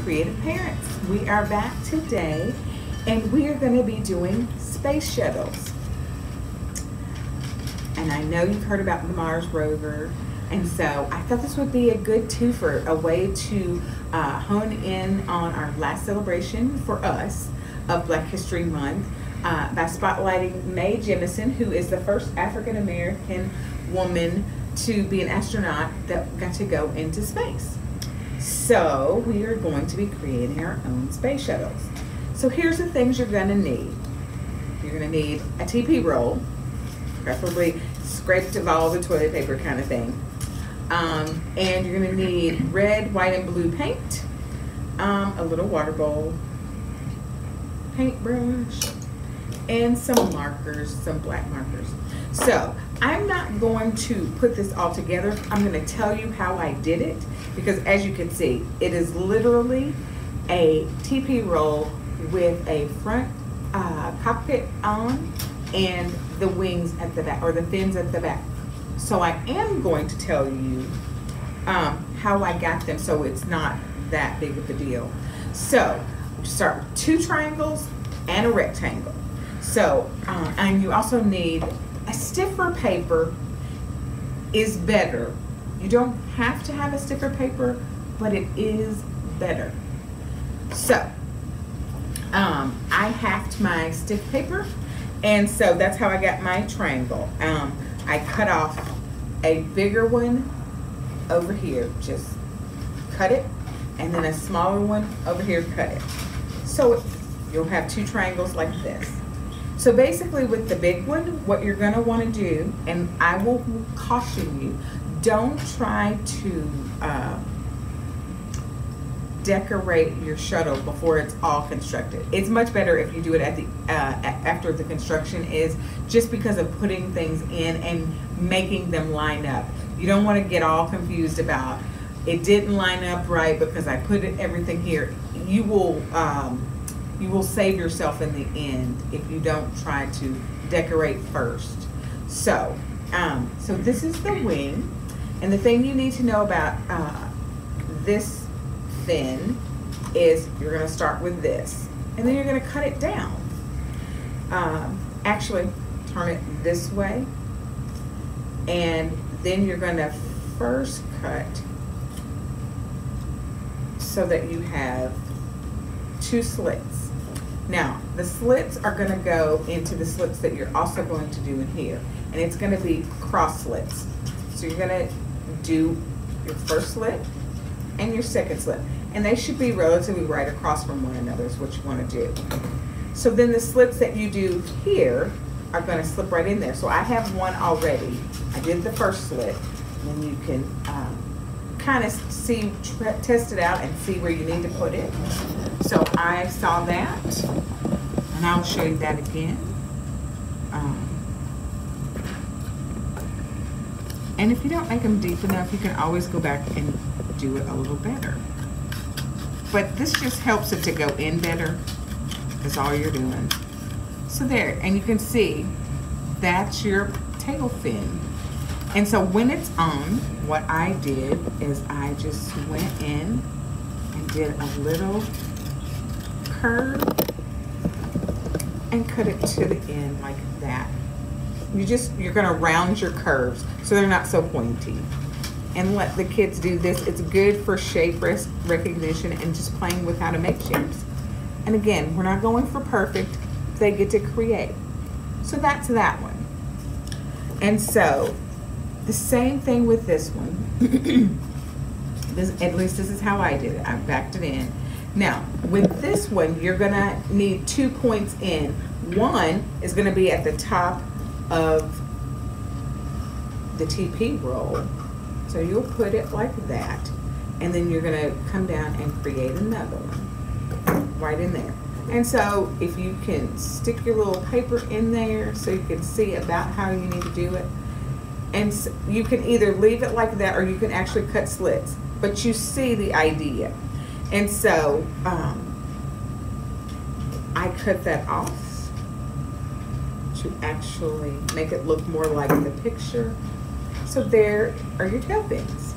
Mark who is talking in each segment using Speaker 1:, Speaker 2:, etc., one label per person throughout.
Speaker 1: Creative Parents. We are back today and we are going to be doing space shuttles. And I know you've heard about the Mars rover, and so I thought this would be a good twofer, a way to hone in on our last celebration for us of Black History Month by spotlighting Mae Jemison, who is the first African American woman to be an astronaut that got to go into space. So we are going to be creating our own space shuttles. So here's the things you're going to need. You're going to need a TP roll, preferably scraped of all the toilet paper kind of thing. And you're going to need red, white, and blue paint, a little water bowl, paintbrush, and some markers, some black markers. So I'm not going to put this all together. I'm going to tell you how I did it, because as you can see, it is literally a TP roll with a front cockpit on and the wings at the back, or the fins at the back. So I am going to tell you how I got them, so it's not that big of a deal. So start with 2 triangles and a rectangle. So and you also need a stiffer paper is better. You don't have to have a stiffer paper, but it is better. So I halved my stiff paper, and so that's how I got my triangle. I cut off a bigger one over here, just cut it, and then a smaller one over here, cut it. So you'll have 2 triangles like this. So basically with the big one, what you're gonna wanna do, and I will caution you, don't try to decorate your shuttle before it's all constructed. It's much better if you do it at the after the construction is, just because of putting things in and making them line up. You don't want to get all confused about it didn't line up right because I put everything here. You will save yourself in the end if you don't try to decorate first. So so this is the wing, and the thing you need to know about this fin is you're going to start with this, and then you're going to cut it down. Actually, turn it this way, and then you're going to first cut so that you have 2 slits. Now, the slits are going to go into the slits that you're also going to do in here, and it's going to be cross slits. So you're going to do your first slit and your second slit, and they should be relatively right across from one another is what you want to do. So then the slits that you do here are going to slip right in there. So I have one already. I did the first slit, and then you can kind of see, test it out and see where you need to put it. So I saw that, and I'll show you that again. And if you don't make them deep enough, you can always go back and do it a little better. But this just helps it to go in better, is all you're doing. So there, and you can see that's your tail fin. And so when it's on, what I did is I just went in and did a little curve and cut it to the end like that. You're gonna round your curves so they're not so pointy. And let the kids do this. It's good for shape recognition and just playing with how to make shapes. And again, we're not going for perfect. They get to create. So that's that one. And so the same thing with this one. At least this is how I did it. I backed it in. Now, with this one, you're gonna need 2 points in. One is gonna be at the top of the TP roll. So you'll put it like that, and then you're gonna come down and create another one right in there. And so if you can stick your little paper in there so you can see about how you need to do it. And so you can either leave it like that or you can actually cut slits, but you see the idea. And so I cut that off to actually make it look more like the picture. So there are your tail fins.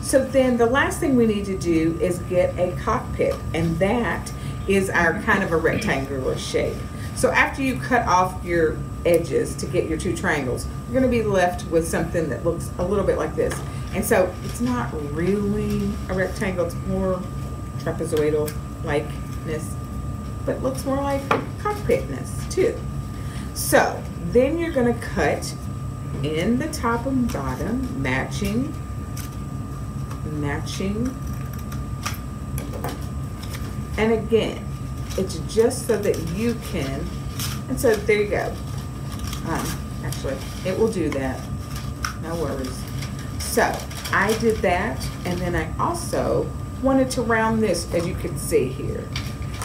Speaker 1: So then the last thing we need to do is get a cockpit, and that is our kind of a rectangular shape. So after you cut off your edges to get your two triangles, you're going to be left with something that looks a little bit like this. And so it's not really a rectangle, it's more trapezoidal likeness, but looks more like cockpitness too. So then you're going to cut in the top and bottom, matching. And again, it's just so that you can, and so there you go. Actually, it will do that, no worries. So I did that, and then I also wanted to round this, as you can see here.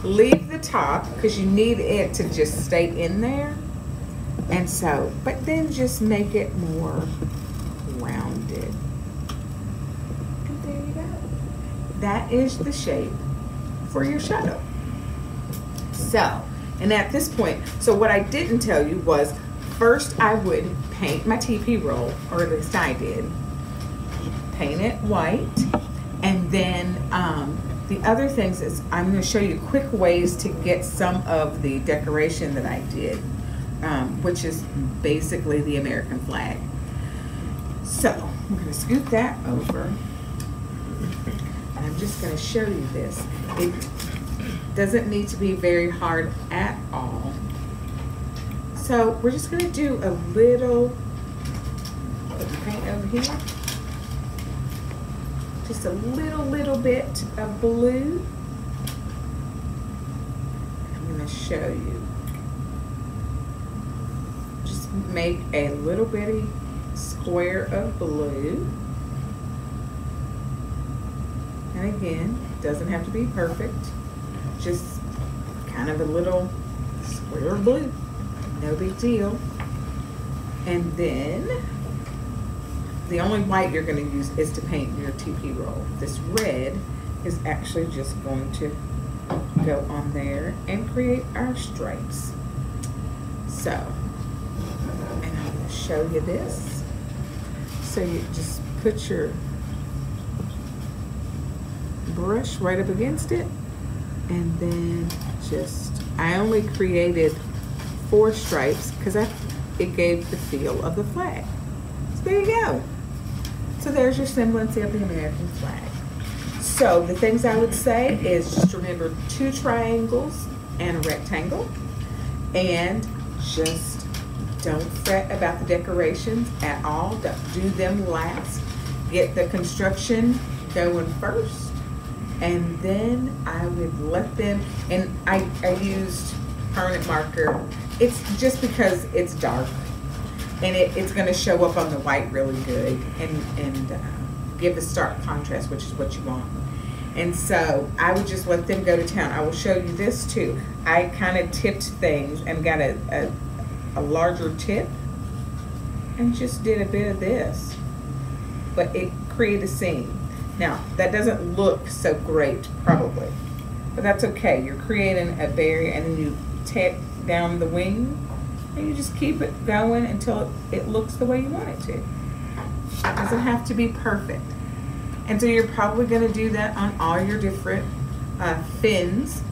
Speaker 1: Leave the top, because you need it to just stay in there. And so, but then just make it more rounded. And there you go. That is the shape for your shuttle. So, and at this point, so what I didn't tell you was, first I would paint my TP roll, or at least I did. Paint it white, and then the other things is I'm going to show you quick ways to get some of the decoration that I did, which is basically the American flag. So I'm going to scoot that over, and I'm just going to show you this. It doesn't need to be very hard at all. So we're just going to do a little paint over here. Just a little bit of blue. I'm going to show you. Just make a little bitty square of blue. And again, doesn't have to be perfect. Just kind of a little square of blue. No big deal. And then the only white you're going to use is to paint your TP roll. This red is actually just going to go on there and create our stripes. So, and I'm going to show you this. So you just put your brush right up against it, and then just, I only created 4 stripes because it gave the feel of the flag. So there you go. So there's your semblance of the American flag. So the things I would say is just remember 2 triangles and a rectangle, and just don't fret about the decorations at all. Don't do them last. Get the construction going first, and then I would let them, and I used permanent marker. It's just because it's dark, and it's going to show up on the white really good, and give a stark contrast, which is what you want. And so I would just let them go to town. I will show you this too. I kind of tipped things and got a larger tip and just did a bit of this, but it created a scene. Now that doesn't look so great probably, but that's okay. You're creating a barrier, and then you tack down the wing, and you just keep it going until it looks the way you want it to. It doesn't have to be perfect. And so you're probably going to do that on all your different fins.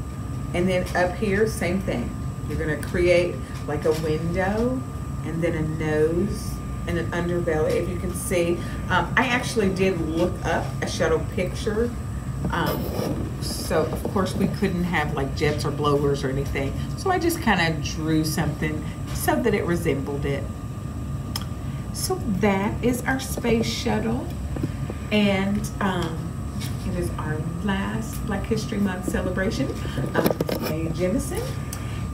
Speaker 1: And then up here, same thing. You're going to create like a window, and then a nose and an underbelly. If you can see, I actually did look up a shuttle picture. So of course we couldn't have like jets or blowers or anything. So I just kind of drew something so that it resembled it. So that is our space shuttle. And it is our last Black History Month celebration of May Jemison.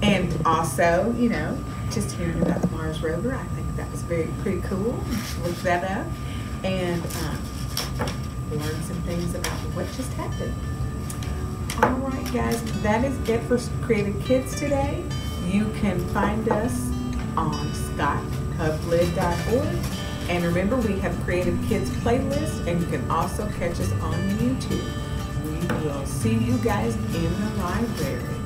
Speaker 1: And also, you know, just hearing about the Mars rover, I think that was pretty cool. Look that up and learn some things about what just happened. All right, guys, that is it for Creative Kids today. You can find us on scotthubblid.org. And remember, we have Creative Kids playlist, and you can also catch us on YouTube. We will see you guys in the library.